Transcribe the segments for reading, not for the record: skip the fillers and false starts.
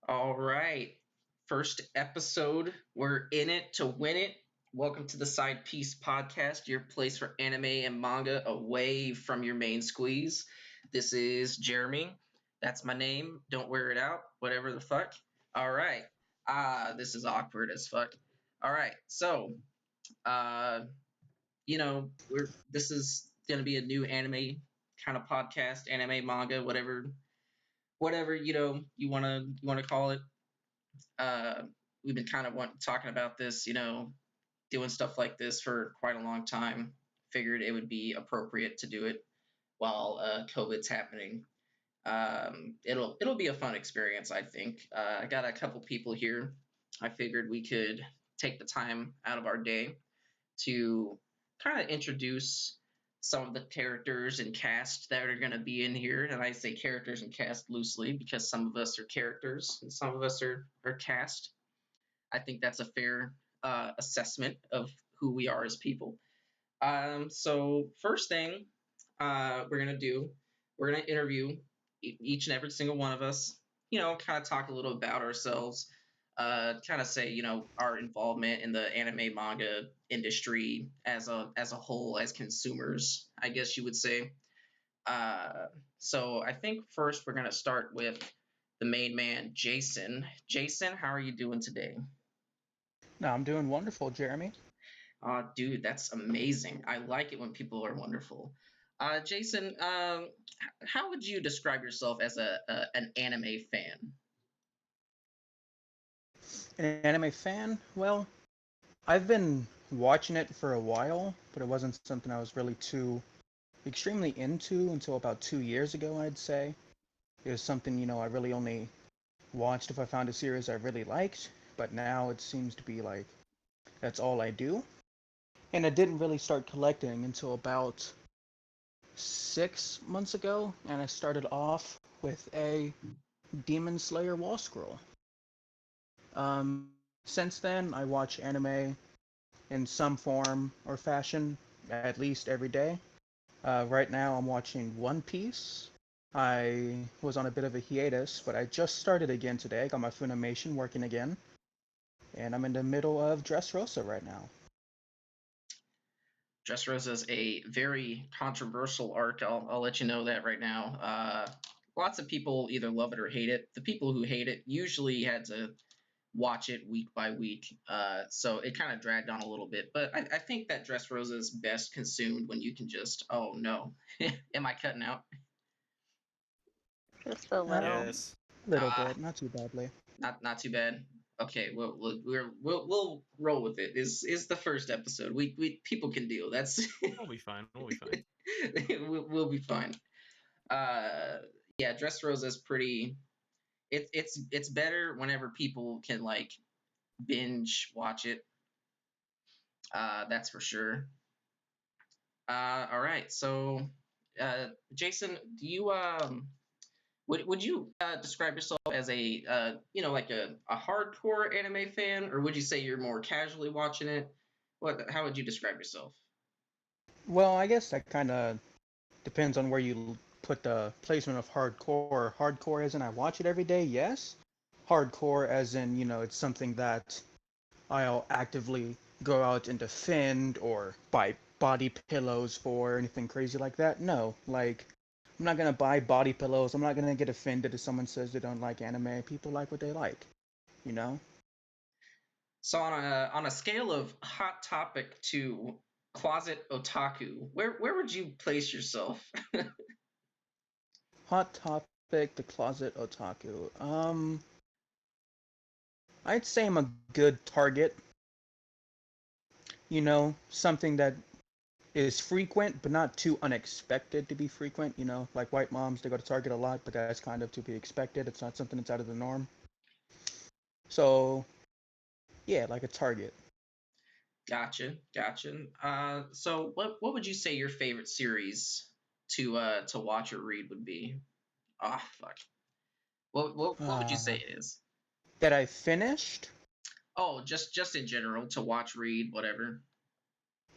All right. First episode. We're in it to win it. Welcome to the Side Piece Podcast, your place for anime and manga away from your main squeeze. This is Jeremy. That's my name. Don't wear it out. Whatever the fuck. All right. This is awkward as fuck. All right. Uh, we're this is gonna be a new anime kind of podcast, anime, manga, whatever you wanna call it. uh, we've been kind of talking about this, doing stuff like this for quite a long time. Figured it would be appropriate to do it while COVID's happening. It'll be a fun experience, I think. I got a couple people here. I figured we could take the time out of our day to kind of introduce some of the characters and cast that are going to be in here. And I say characters and cast loosely because some of us are characters and some of us are cast. I think that's a fair assessment of who we are as people. So first thing we're gonna do, we're gonna interview each and every single one of us. Kind of talk a little about ourselves. Kind of say, our involvement in the anime manga industry as a whole, as consumers, I guess you would say. So I think first we're gonna start with the main man, Jason. Jason, how are you doing today? No, I'm doing wonderful, Jeremy. Dude, that's amazing. I like it when people are wonderful. Jason, how would you describe yourself as an anime fan? An anime fan? Well, I've been watching it for a while, but it wasn't something I was really too extremely into until about 2 years ago, I'd say. It was something, I really only watched if I found a series I really liked, but now it seems to be like that's all I do. And I didn't really start collecting until about 6 months ago, and I started off with a Demon Slayer wall scroll. Since then, I watch anime in some form or fashion at least every day. Right now, I'm watching One Piece. I was on a bit of a hiatus, but I just started again today. I got my Funimation working again, and I'm in the middle of Dressrosa right now. Dressrosa is a very controversial arc. I'll let you know that right now. Lots of people either love it or hate it. The people who hate it usually had to watch it week by week, so it kind of dragged on a little bit. But I think that Dressrosa is best consumed when you can just, oh no, am I cutting out? Just a A little. Yes. little Ah, bit, not too badly. not too bad. Okay, we'll roll with it. Is the first episode. We people can deal. That's We'll be fine. We'll be fine. we'll be fine. Uh, yeah, Dressrosa is pretty. It's better whenever people can like binge watch it. That's for sure. All right, so Jason, do you would you describe yourself as a like a hardcore anime fan, or would you say you're more casually watching it? How would you describe yourself? Well, I guess that kind of depends on where you put the placement of hardcore. Hardcore as in I watch it every day, yes. Hardcore as in, it's something that I'll actively go out and defend or buy body pillows for or anything crazy like that. No, like I'm not gonna buy body pillows. I'm not gonna get offended if someone says they don't like anime. People like what they like, you know. So on a scale of hot topic to closet otaku, where would you place yourself? Hot topic: the closet otaku. I'd say I'm a good target. Something that is frequent, but not too unexpected to be frequent. Like white moms, they go to Target a lot, but that's kind of to be expected. It's not something that's out of the norm. So, yeah, like a Target. Gotcha. So what would you say your favorite series to watch or read would be? Ah, fuck. What would you say Uh, it is? that I finished. Oh, just in general to watch, read, whatever.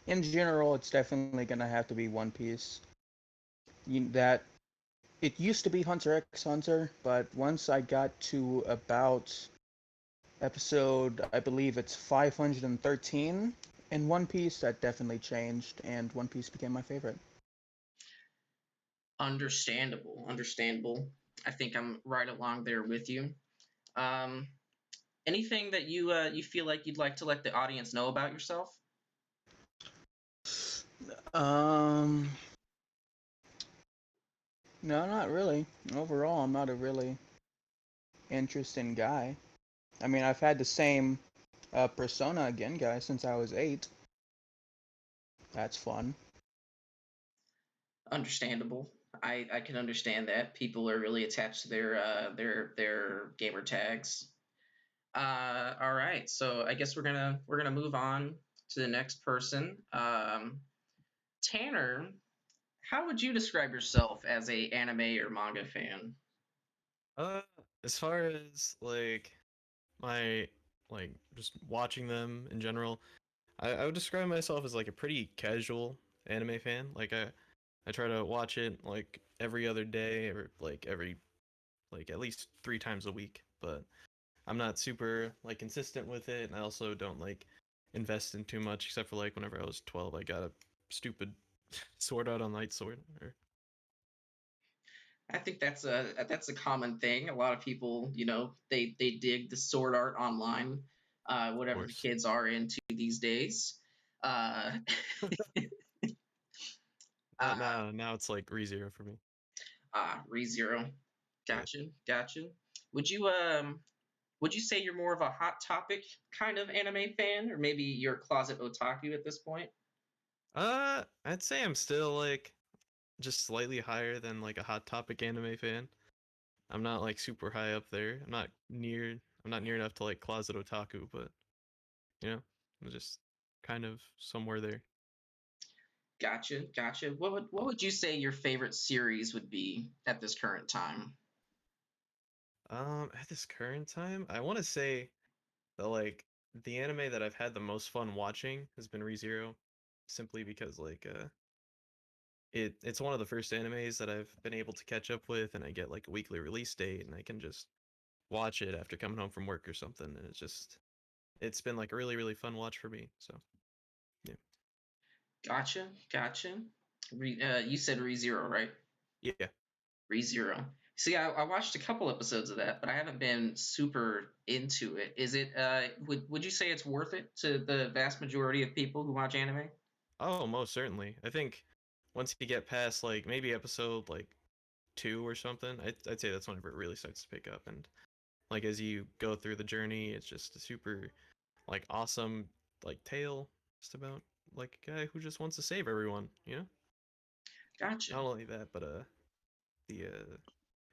In general, it's definitely gonna have to be One Piece. That It used to be Hunter x Hunter, but once I got to about episode, I believe it's 513 in One Piece, that definitely changed, and One Piece became my favorite. Understandable, understandable. I think I'm right along there with you. Um, Anything that you feel like you'd like to let the audience know about yourself? Um, no, not really. Overall, I'm not a really interesting guy. I mean, I've had the same persona again, guys, since I was 8. That's fun. Understandable. I can understand that people are really attached to their gamer tags. All right, so I guess we're gonna move on to the next person. Tanner, how would you describe yourself as a anime or manga fan? Uh, as far as like my like just watching them in general, I would describe myself as like a pretty casual anime fan. I try to watch it like every other day or like every like at least 3 times a week, but I'm not super like consistent with it, and I also don't like invest in too much except for like whenever I was 12, I got a stupid Sword Art Online sword. Or, I think that's a common thing. A lot of people, they dig the sword art online, of whatever the course. kids are into these days. Uh, Now, uh, now it's like ReZero for me. ReZero. Yeah. Gotcha, gotcha. Would you um would you say you're more of a hot topic kind of anime fan, or maybe you're a closet otaku at this point? I'd say I'm still like just slightly higher than like a Hot Topic anime fan. I'm not like super high up there. I'm not near enough to like closet otaku, but you know, I'm just kind of somewhere there. Gotcha, gotcha. What would you say your favorite series would be at this current time? At this current time, I want to say that like the anime that I've had the most fun watching has been ReZero, simply because it's one of the first animes that I've been able to catch up with, and I get like a weekly release date, and I can just watch it after coming home from work or something, and it's been like a really fun watch for me. So yeah, Gotcha, gotcha. You said ReZero, right? yeah. ReZero. See, I watched a couple episodes of that, but I haven't been super into it. Is it? Would you say it's worth it to the vast majority of people who watch anime? Oh, most certainly. I think once you get past like maybe episode like 2 or something, I'd say that's whenever it really starts to pick up. And like as you go through the journey, it's just a super like awesome like tale just about like a guy who just wants to save everyone. You know, Gotcha. not only that, but the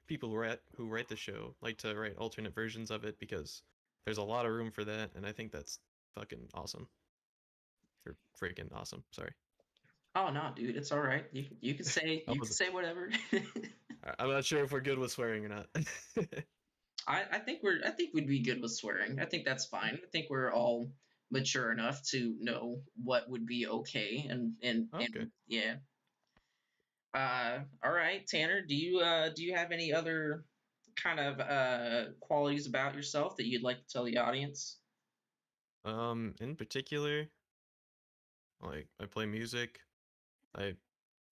people who write the show like to write alternate versions of it because there's a lot of room for that, and I think that's fucking awesome. Or freaking awesome. Sorry. Oh no, dude, it's all right. You can say I you can was say whatever. I'm not sure if we're good with swearing or not. I think we'd be good with swearing. I think that's fine. I think we're all mature enough to know what would be okay Okay. and yeah. All right, Tanner. Do you have any other kind of qualities about yourself that you'd like to tell the audience? In particular, like I play music. I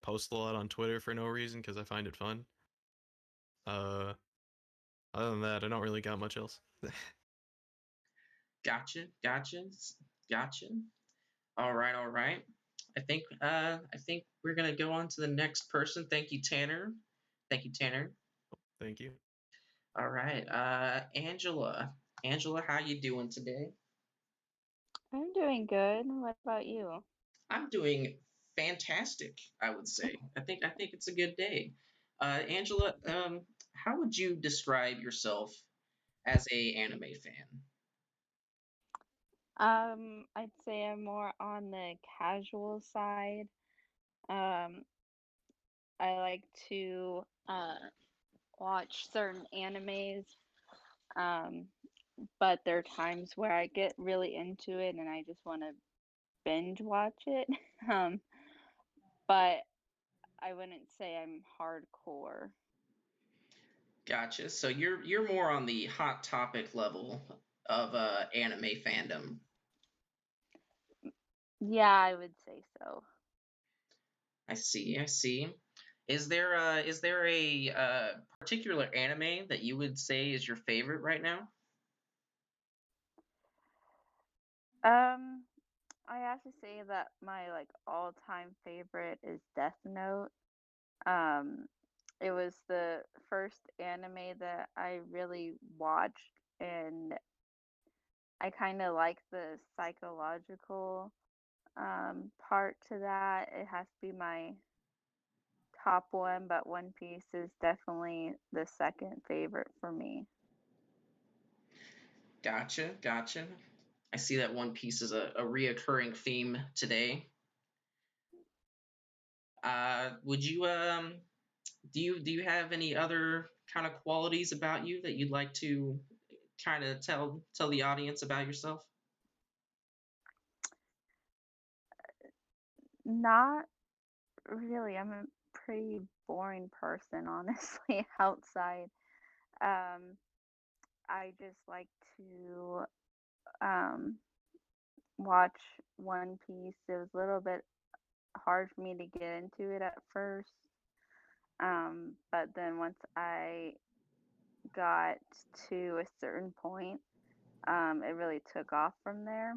post a lot on Twitter for no reason because I find it fun. Uh, Other than that, I don't really got much else. Gotcha, gotcha, gotcha. All right, all right. I think we're gonna go on to the next person. Thank you, Tanner. Thank you, Tanner. Thank you. All right, Angela. Angela, how you doing today? I'm doing good. What about you? I'm doing fantastic, I would say. I think it's a good day. Angela, how would you describe yourself as a anime fan? I'd say I'm more on the casual side. Um, I like to watch certain animes, um, but there are times where I get really into it and I just want to binge watch it. Um, but I wouldn't say I'm hardcore. Gotcha. So you're more on the hot topic level of anime fandom. Yeah, I would say so. I see. I see. Is there a particular anime that you would say is your favorite right now? Um, I have to say that my like all-time favorite is Death Note. Um, it was the first anime that I really watched, and I kind of like the psychological part to that. It has to be my top one, but One Piece is definitely the second favorite for me. Gotcha. Gotcha. I see that One Piece is a reoccurring theme today. Would you do you have any other kind of qualities about you that you'd like to kind of tell the audience about yourself? Not really. I'm a pretty boring person, honestly, outside. Um, I just like to um, watch One Piece. It was a little bit hard for me to get into it at first. But then once I got to a certain point, it really took off from there.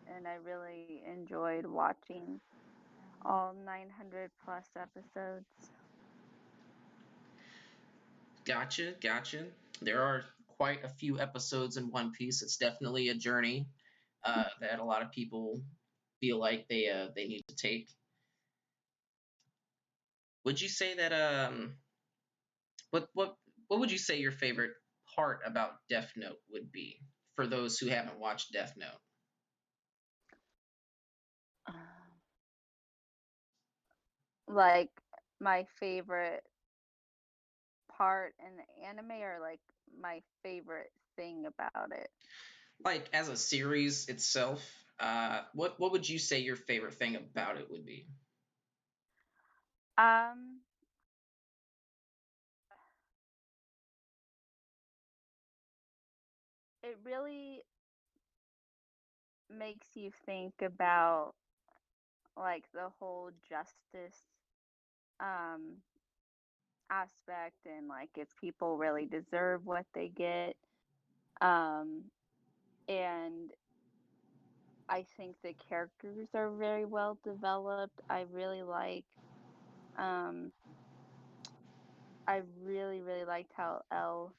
And I really enjoyed watching all 900 plus episodes. Gotcha, gotcha. There are quite a few episodes in One Piece. It's definitely a journey that a lot of people feel like they need to take. Would you say that what what would you say your favorite part about Death Note would be for those who haven't watched Death Note? Like my favorite part in the anime, or like my favorite thing about it. Like as a series itself, what would you say your favorite thing about it would be? Um, it really makes you think about like the whole justice um aspect, and like if people really deserve what they get. Um, and I think the characters are very well developed. Um I really liked how Elle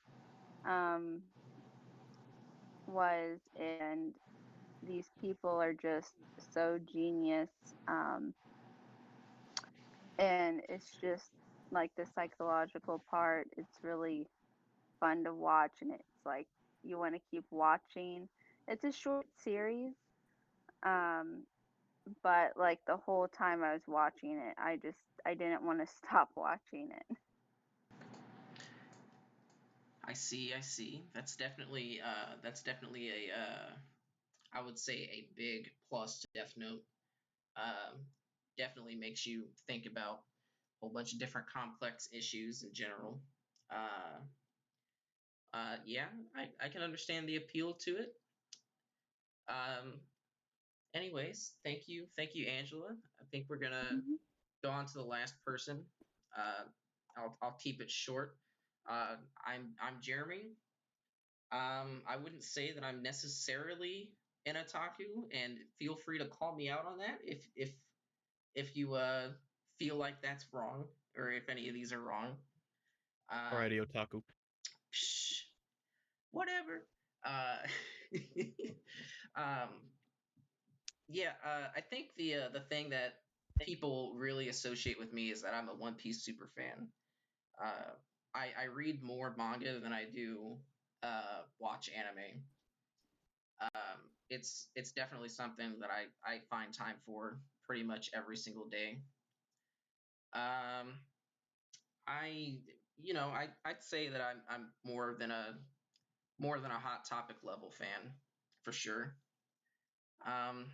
um was, and these people are just so genius. Um and it's just like the psychological part. It's really fun to watch, and it's like you want to keep watching. It's a short series, um, but like the whole time I was watching it, I didn't want to stop watching it. I see, I see. That's definitely a I would say a big plus to Death Note. Um, Definitely makes you think about a whole bunch of different complex issues in general. Uh, yeah, I can understand the appeal to it. Um, Anyways, thank you, Angela. I think we're gonna Mhm. go on to the last person. Uh, I'll keep it short. I'm Jeremy. I wouldn't say that I'm necessarily an otaku, and feel free to call me out on that if you feel like that's wrong or if any of these are wrong. Um, Alrighty, otaku. Psh, whatever. Uh, um, yeah, I think the thing that people really associate with me is that I'm a One Piece super fan. Uh, I read more manga than I do watch anime. It's definitely something that I find time for pretty much every single day. Um, I I'd say that I'm more than a hot topic level fan for sure. Um,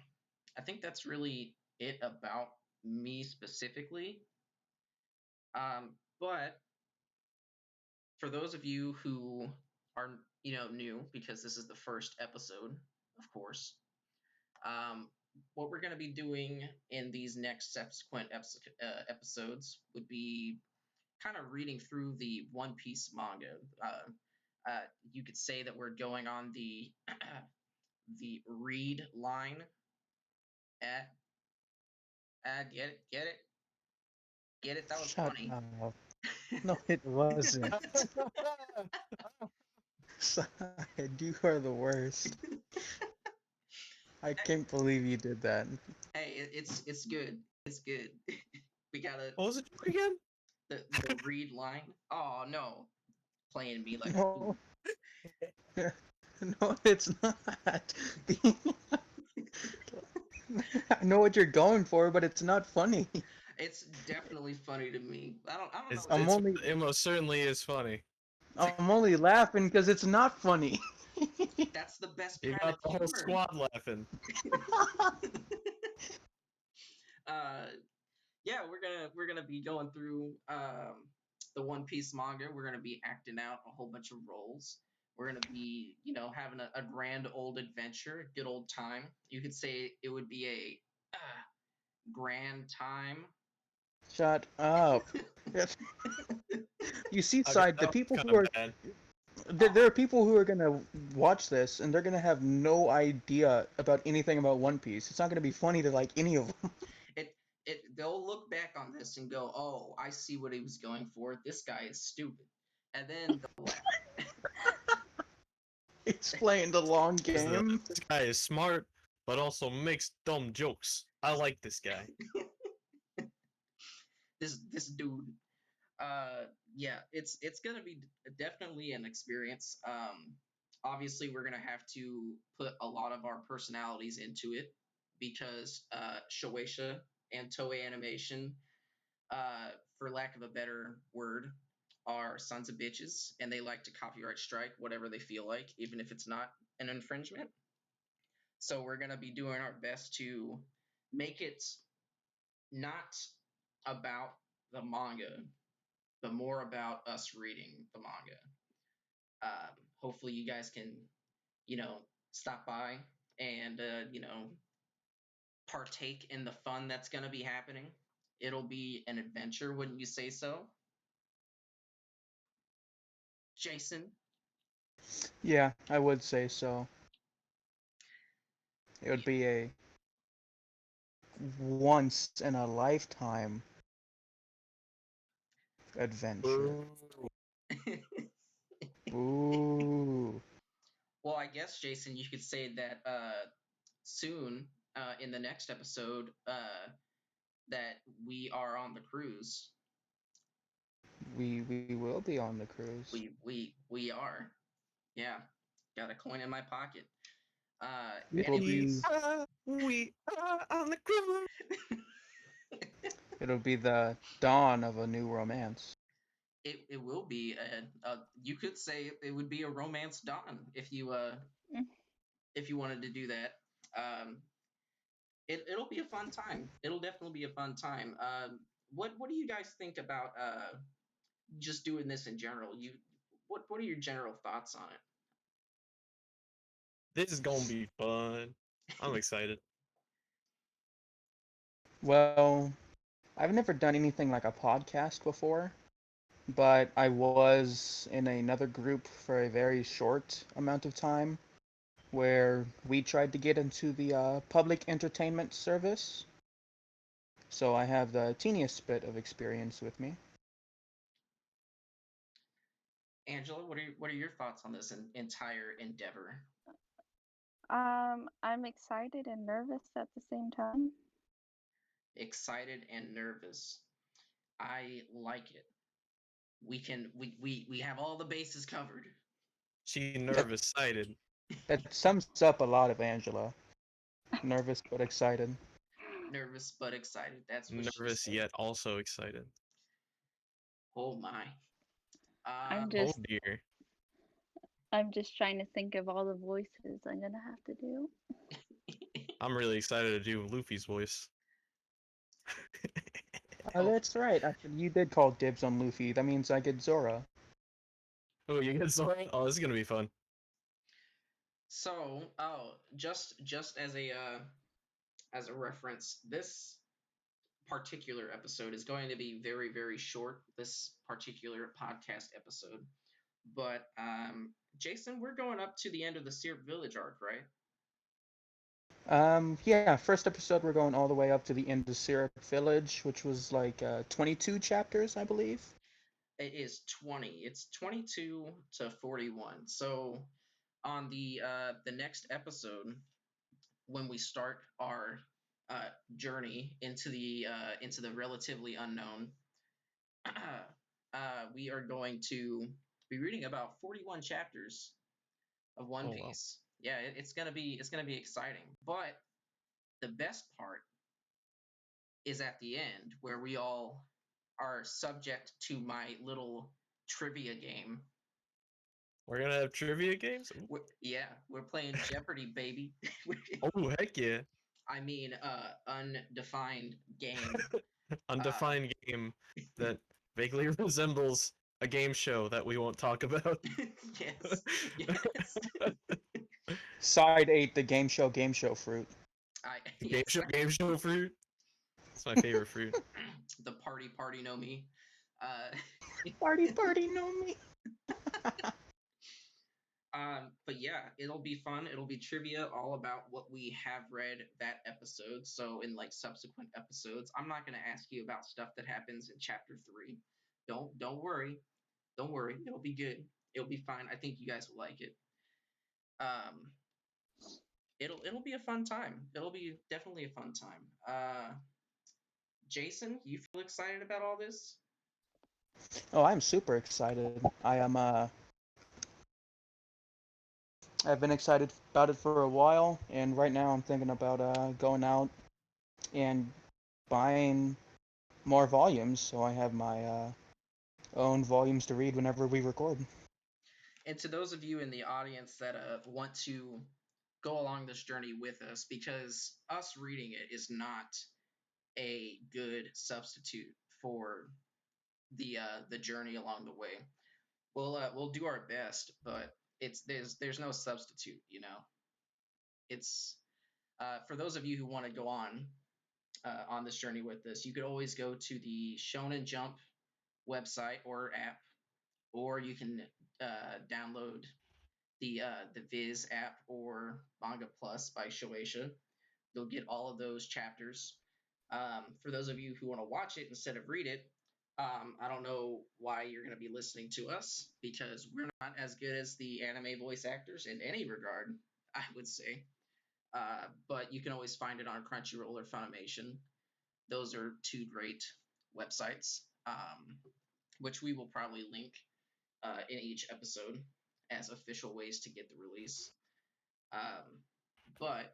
I think that's really it about me specifically. But for those of you who are new, because this is the first episode, of course, um, what we're going to be doing in these next subsequent episodes would be kind of reading through the One Piece manga. You could say that we're going on the the read line. At get it. That was Shut funny. up. No, it wasn't. Side, you are the worst. I can't believe you did that. Hey, it's good. It's good. We gotta What was it again? the read line. Oh no, playing me like a No, fool. no, it's not. I know what you're going for, but it's not funny. It's definitely funny to me. I don't know It's what I'm it's only it most certainly is funny. I'm only laughing because it's not funny. that's the best You kind of got the whole humor. squad laughing. uh yeah, we're gonna be going through the One Piece manga. We're gonna be acting out a whole bunch of roles. We're gonna be, having a grand old adventure, good old time. You could say it would be a grand time. Shut up. You see, Okay, side, that the was people kind who of are bad. there are people who are gonna watch this and they're gonna have no idea about anything about One Piece. It's not gonna be funny to like any of them. it they'll look back on this and go, "Oh, I see what he was going for. This guy is stupid," and then they'll laugh. It's playing the long This game. guy is smart, but also makes dumb jokes. I like this guy. This dude. uh yeah, it's gonna be definitely an experience. Obviously we're gonna have to put a lot of our personalities into it because Shueisha and Toei Animation, uh for lack of a better word, are sons of bitches, and they like to copyright strike whatever they feel like, even if it's not an infringement. So we're gonna be doing our best to make it not about the manga, but more about us reading the manga. Hopefully, you guys can, stop by and, partake in the fun that's going to be happening. It'll be an adventure, wouldn't you say so, Jason? Yeah, I would say so. It would be a once in a lifetime adventure. Ooh. Ooh. Well, I guess, Jason, you could say that soon, in the next episode, that we are on the cruise. We will be on the cruise. We are. Yeah, got a coin in my pocket. It'll be Anyways, We are on the cruise. it'll be the dawn of a new romance. it will be you could say it would be a romance dawn if you wanted to do that. Um, it'll be a fun time. It'll definitely be a fun time. What do you guys think about just doing this in general? What are your general thoughts on it? This is gonna be fun. I'm excited. Well, I've never done anything like a podcast before, but I was in another group for a very short amount of time where we tried to get into the public entertainment service. So I have the teeniest bit of experience with me. Angela, what are your thoughts on this entire endeavor? I'm excited and nervous at the same time. Excited and nervous. I like it. We have all the bases covered. She That nervous sighted. that sums up a lot of Angela. Nervous but excited. Nervous but excited. That's what she Nervous said. yet also excited. Oh my. I'm Um, Oh just dear. I'm just trying to think of all the voices I'm gonna have to do. I'm really excited to do Luffy's voice. Oh, oh, that's right. Actually, you did call dibs on Luffy. That means I get Zora. Oh, you get Sora? Oh, this is gonna be fun. So, just as a reference, this particular episode is going to be very, very short. This particular podcast episode, but Jason, we're going up to the end of the Syrup Village arc, right? Yeah, first episode we're going all the way up to the end of Syrup Village, which was like 22 chapters, I believe. It is 20. It's 22 to 41. So on the next episode, when we start our journey into the relatively unknown, we are going to be reading about 41 chapters of One Oh wow. Piece. Yeah, it's gonna be exciting. But the best part is at the end where we all are subject to my little trivia game. We're gonna have trivia games? Ooh. We're playing Jeopardy, baby. Oh, heck yeah. I mean, undefined game. Uh, Undefined game that vaguely resembles a game show that we won't talk about. yes, yes. Side 8, the game show fruit. Yes, Game show fruit. It's my favorite fruit. the party know me. Uh, Party, know me. but yeah, it'll be fun. It'll be trivia all about what we have read that episode. So in like subsequent episodes, I'm not gonna ask you about stuff that happens in chapter 3. Don't worry. Don't worry. It'll be good. It'll be fine. I think you guys will like it. Um, it'll be a fun time. It'll be definitely a fun time. Jason, you feel excited about all this? Oh, I'm super excited. I've been excited about it for a while, and right now I'm thinking about going out and buying more volumes, so I have my own volumes to read whenever we record. And to those of you in the audience that want to go along this journey with us, because us reading it is not a good substitute for the journey along the way. We'll do our best, but there's no substitute. You know, it's for those of you who want to go on this journey with us. You could always go to the Shonen Jump website or app, or you can download the Viz app or MangaPLUS by Shueisha. You'll get all of those chapters. For those of you who want to watch it instead of read it, I don't know why you're going to be listening to us because we're not as good as the anime voice actors in any regard, I would say. But you can always find it on Crunchyroll or Funimation. Those are two great websites, which we will probably link in each episode as official ways to get the release. But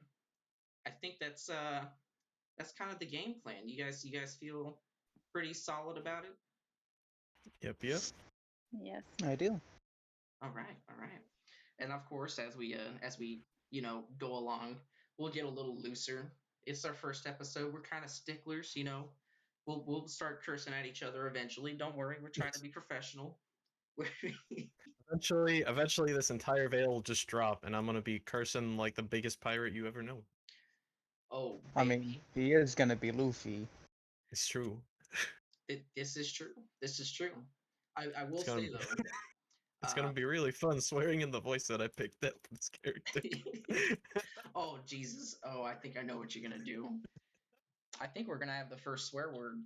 I think that's kind of the game plan. You guys feel pretty solid about it? Yep, yep. Yes. I do. All right, all right. And of course, as we go along, we'll get a little looser. It's our first episode. We're kind of sticklers, you know. We'll start cursing at each other eventually. Don't worry, we're trying to be professional. Eventually, this entire veil will just drop, and I'm gonna be cursing like the biggest pirate you ever know. Oh, I mean, baby, he is gonna be Luffy. It's true. this is true. This is true. I will It's gonna say though, it's gonna be really fun swearing in the voice that I picked up for this character. oh Jesus! Oh, I think I know what you're gonna do. I think we're gonna have the first swear word,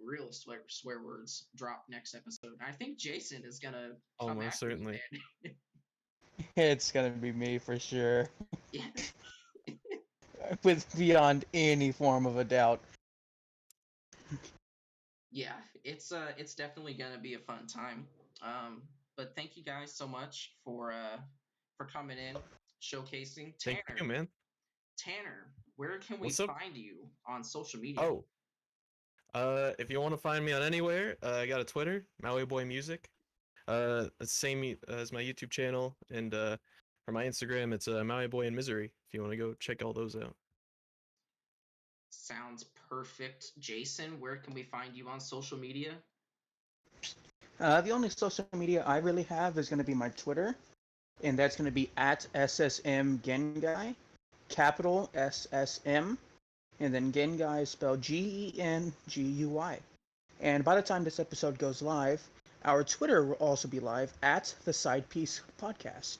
real swear words drop next episode. I think Jason is gonna come Almost after me, certainly. man. It's gonna be me for sure, Yeah, with beyond any form of a doubt. yeah. It's definitely gonna be a fun time. But thank you guys so much for coming in, showcasing Thank you, Tanner. man. Tanner, where can we What's up? find you on social media? Oh, if you want to find me on anywhere, I got a Twitter, Maui Boy Music. It's the same as my YouTube channel, and for my Instagram, it's Maui Boy in Misery. If you want to go check all those out. Sounds perfect. Jason, where can we find you on social media? The only social media I really have is going to be my Twitter, and that's going to be at SSM Gengai, capital SSM, and then Gengai is spelled GENGUY. And by the time this episode goes live, our Twitter will also be live at the Side Piece Podcast.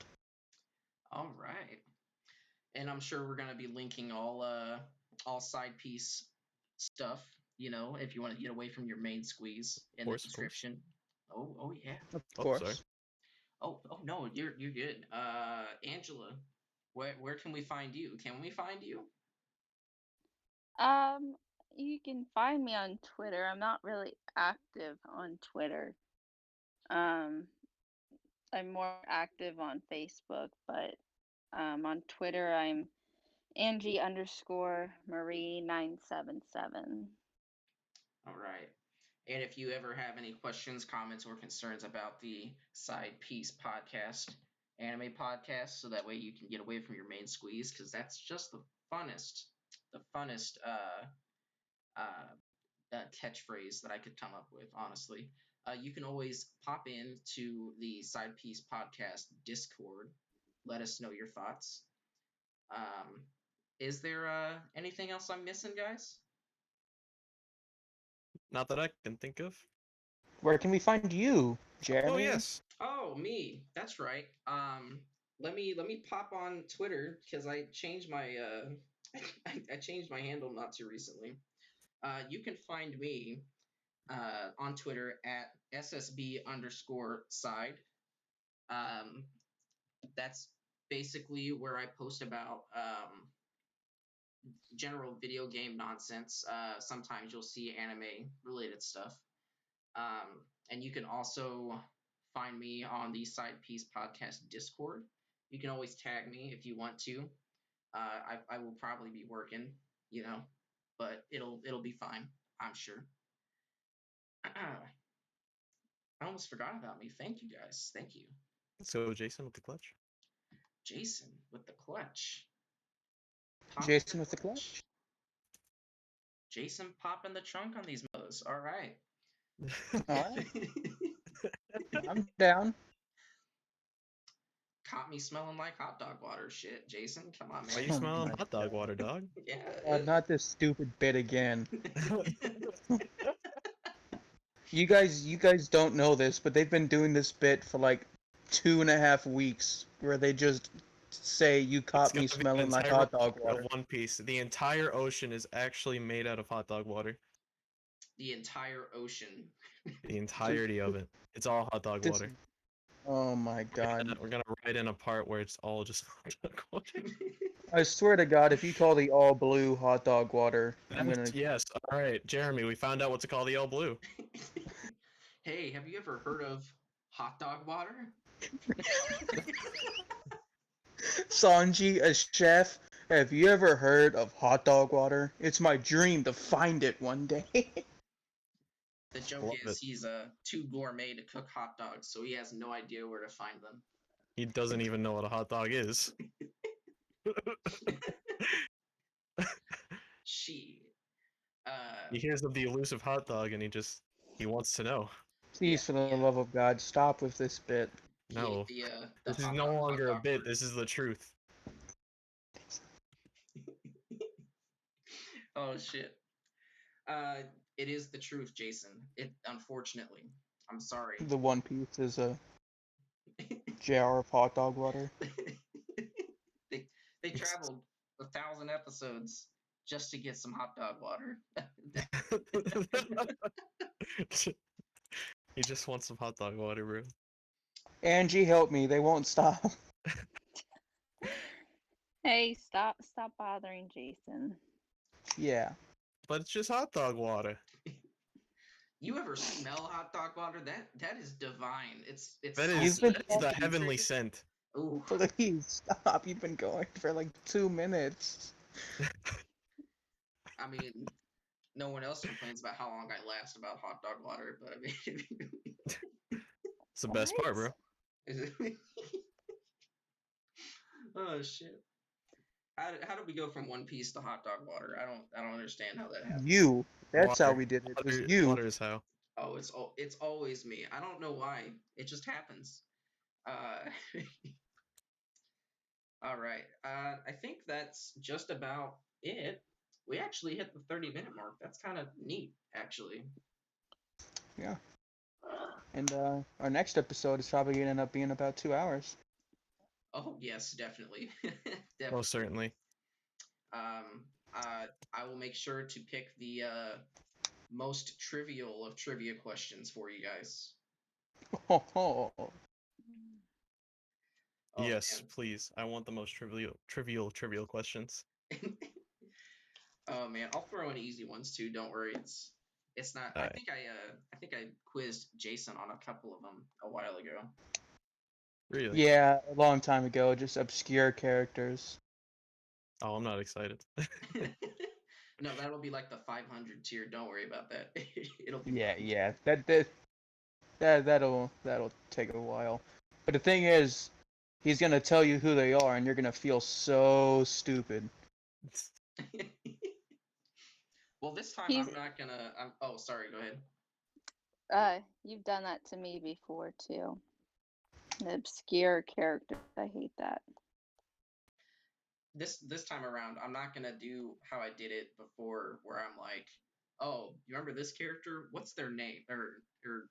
All right. And I'm sure we're gonna be linking all side piece stuff. If you want to get away from your main squeeze in the Of course. description. Oh yeah. Of Oh, sorry. course. Oh no, you're good. Angela, where can we find you? Can we find you? Um, you can find me on Twitter. I'm not really active on Twitter. Um, I'm more active on Facebook, but on Twitter I'm Angie underscore Marie 977. All right. And if you ever have any questions, comments, or concerns about the Side Piece podcast, anime podcast, so that way you can get away from your main squeeze, because that's just the funnest catchphrase that I could come up with, honestly. You can always pop into the Side Piece podcast Discord. Let us know your thoughts. Um, is there anything else I'm missing, guys? Not that I can think of. Where can we find you, Oh Jeremy? yes. Oh, me. That's right. Let me pop on Twitter because I changed my I changed my handle not too recently. You can find me on Twitter at ssb underscore side. Um, that's basically where I post about general video game nonsense. Sometimes you'll see anime related stuff. And you can also find me on the Side Piece Podcast Discord. You can always tag me if you want to. I will probably be working, but it'll be fine, I'm sure. I almost forgot about me. Thank you guys. Thank you, So Jason with the clutch. Jason with the clutch. Pop Jason the with the clutch. Jason popping the trunk on these mothers. All right. All right, I'm down. Caught me smelling like hot dog water. Shit, Jason, come on, Why man. you Oh smelling my hot dog God. water, dog? Yeah. Not this stupid bit again. You guys don't know this, but they've been doing this bit for like 2.5 weeks, where they just say you It's caught me gonna be an smelling like entire hot dog of water. One Piece. The entire ocean is actually made out of hot dog water. The entire ocean. The entirety of it. It's all hot dog This, water. oh my God. We're gonna write in a part where it's all just hot dog water. I swear to God, if you call the all blue hot dog water, I'm gonna. Yes. All right, Jeremy. We found out what to call the all blue. Hey, have you ever heard of hot dog water? Sanji, a chef, have you ever heard of hot dog water? It's my dream to find it one day. The joke Love is it. he's too gourmet to cook hot dogs, so he has no idea where to find them. He doesn't even know what a hot dog is. She. He hears of the elusive hot dog and he wants to know. Please, for the love of God, stop with this bit. No. The This is hot no dog, longer a hot dog bit. word. This is the truth. Oh shit. It is the truth, Jason. It unfortunately. I'm sorry. The One Piece is a jar of hot dog water. they traveled 1,000 episodes just to get some hot dog water. He just wants some hot dog water, bro. Angie, help me. They won't stop. Hey, stop bothering Jason. Yeah. But it's just hot dog water. You ever smell hot dog water? That is divine. It's That salty, is been it's the pungent. heavenly scent. Ooh. Please stop. You've been going for like 2 minutes. I mean, no one else complains about how long I last about hot dog water, but I mean, It's the best part, bro. Oh shit! How did we go from One Piece to hot dog water? I don't understand how that happened. You. That's how Water. we did it. It was Water, you. water is how. Oh, it's always me. I don't know why. It just happens. Uh, all right. I think that's just about it. We actually hit the 30-minute mark. That's kind of neat, actually. Yeah. And our next episode is probably gonna end up being about 2 hours. Oh yes, definitely, Most definitely. certainly. I will make sure to pick the most trivial of trivia questions for you guys. Oh, Oh Yes, please. I want the most trivial questions. man. Oh man, I'll throw in easy ones too. Don't worry. It's not. Alright. I think I quizzed Jason on a couple of them a while ago. Really? yeah, a long time ago, just obscure characters. Oh, I'm not excited. No, that'll be like the 500 tier. Don't worry about that. It'll be Yeah, fun. yeah, that'll take a while. But the thing is, he's gonna tell you who they are, and you're gonna feel so stupid. Well, this time He's I'm not gonna. Oh, sorry. Go ahead. you've done that to me before too. The obscure character. I hate that. This time around, I'm not gonna do how I did it before, where I'm like, "Oh, you remember this character? What's their name?" or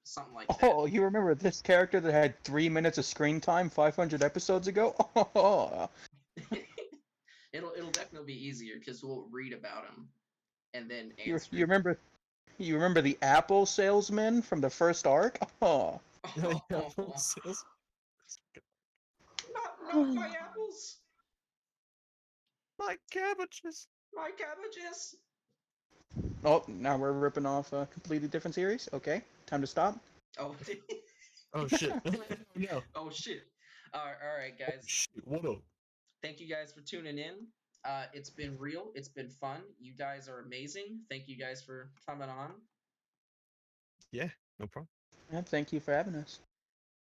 something like that. Oh, you remember this character that had 3 minutes of screen time 500 episodes ago? Oh, It'll definitely be easier because we'll read about him and then you answer you it. remember you remember the Apple salesman from the first arc? Oh, Yeah, full sales. Not my apples, My cabbages. my cabbages. oh, now we're ripping off a completely different series. Okay, time to stop. Oh, Oh shit. No. oh shit. All right, Oh guys. shit. What up? Thank you guys for tuning in. It's been real. It's been fun. You guys are amazing. Thank you guys for coming on. Yeah, no problem. Yeah, thank you for having us.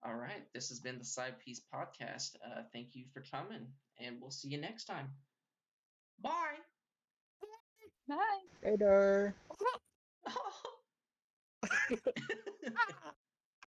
All right. This has been the Side Piece Podcast. Thank you for coming, and we'll see you next time. Bye. Bye. Later.